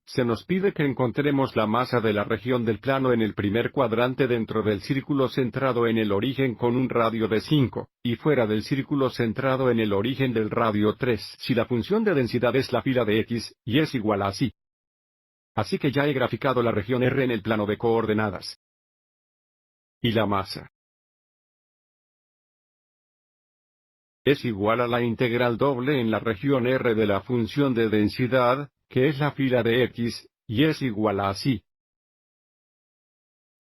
Se nos pide que encontremos la masa de la región del plano en el primer cuadrante dentro del círculo centrado en el origen con un radio de 5, y fuera del círculo centrado en el origen del radio 3. Si la función de densidad es la fila de X, y es igual a así. Así que ya he graficado la región R en el plano de coordenadas. Y la masa es igual a la integral doble en la región R de la función de densidad, que es la fila de X, y es igual a así.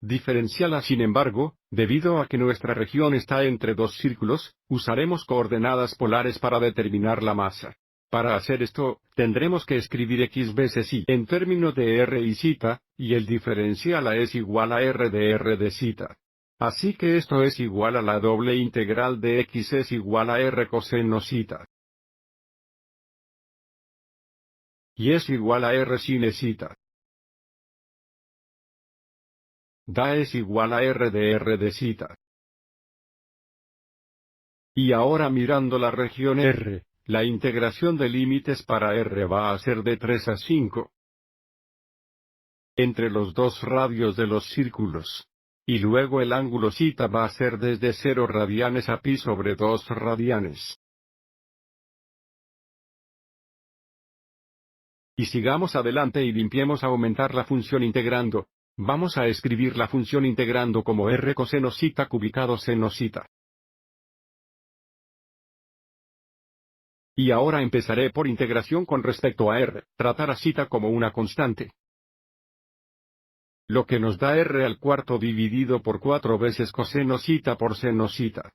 Diferenciala sin embargo, debido a que nuestra región está entre dos círculos, usaremos coordenadas polares para determinar la masa. Para hacer esto, tendremos que escribir X veces Y en términos de R y zeta, y el diferencial A es igual a R de zeta. Así que esto es igual a la doble integral de X es igual a R coseno zeta. Y es igual a R sin zeta. Da es igual a R de zeta. Y ahora mirando la región R, la integración de límites para R va a ser de 3 a 5. Entre los dos radios de los círculos. Y luego el ángulo zeta va a ser desde 0 radianes a pi sobre 2 radianes. Y sigamos adelante y limpiemos aumentar la función integrando. Vamos a escribir la función integrando como R coseno zeta cubicado seno zeta. Y ahora empezaré por integración con respecto a R, tratar a zeta como una constante. Lo que nos da R al cuarto dividido por 4 veces coseno zeta por seno zeta.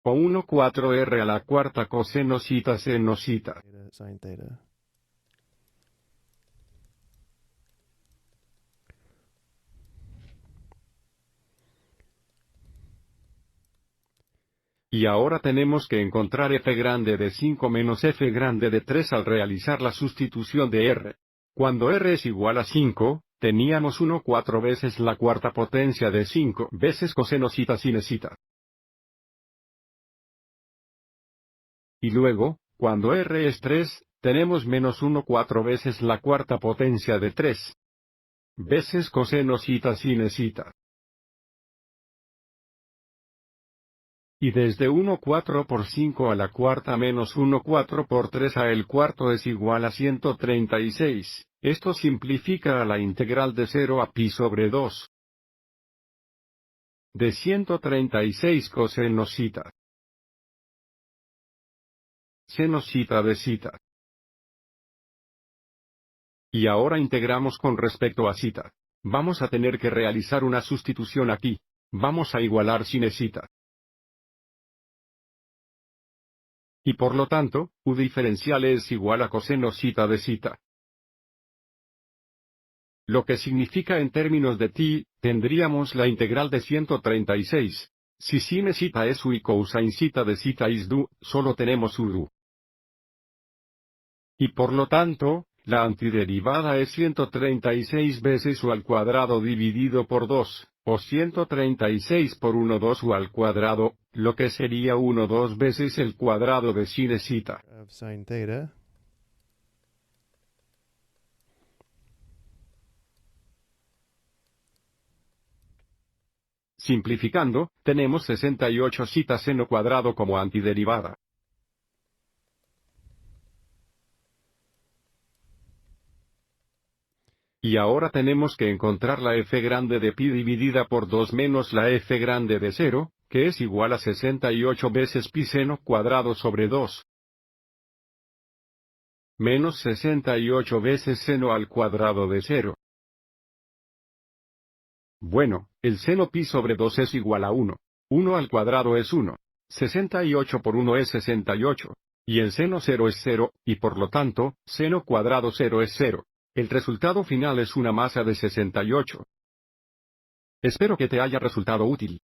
O 1 4 R a la cuarta coseno zeta seno zeta. Sin theta. Y ahora tenemos que encontrar f grande de 5 menos f grande de 3 al realizar la sustitución de R. Cuando R es igual a 5, teníamos 1 4 veces la cuarta potencia de 5 veces coseno zeta sin zeta. Y luego, cuando R es 3, tenemos menos 1 4 veces la cuarta potencia de 3 veces coseno zeta sin zeta. Y desde 1 4 por 5 a la cuarta menos 1 4 por 3 a el cuarto es igual a 136. Esto simplifica a la integral de 0 a pi sobre 2. De 136 coseno zeta. Seno zeta de zeta. Y ahora integramos con respecto a zeta. Vamos a tener que realizar una sustitución aquí. Vamos a igualar sin zeta. Y por lo tanto, U diferencial es igual a coseno zeta de zeta. Lo que significa en términos de t, tendríamos la integral de 136. Si sin zeta es U y cosine zeta de zeta is du, solo tenemos U. Y por lo tanto, la antiderivada es 136 veces U al cuadrado dividido por 2, o 136 por 1 2 U al cuadrado, lo que sería 1 2 veces el cuadrado de sin zeta. Of sin theta. Simplificando, tenemos 68 zeta seno cuadrado como antiderivada. Y ahora tenemos que encontrar la f grande de pi dividida por 2 menos la f grande de 0, que es igual a 68 veces pi seno cuadrado sobre 2. Menos 68 veces seno al cuadrado de 0. Bueno, el seno pi sobre 2 es igual a 1. 1 al cuadrado es 1. 68 por 1 es 68. Y el seno 0 es 0, y por lo tanto, seno cuadrado 0 es 0. El resultado final es una masa de 68. Espero que te haya resultado útil.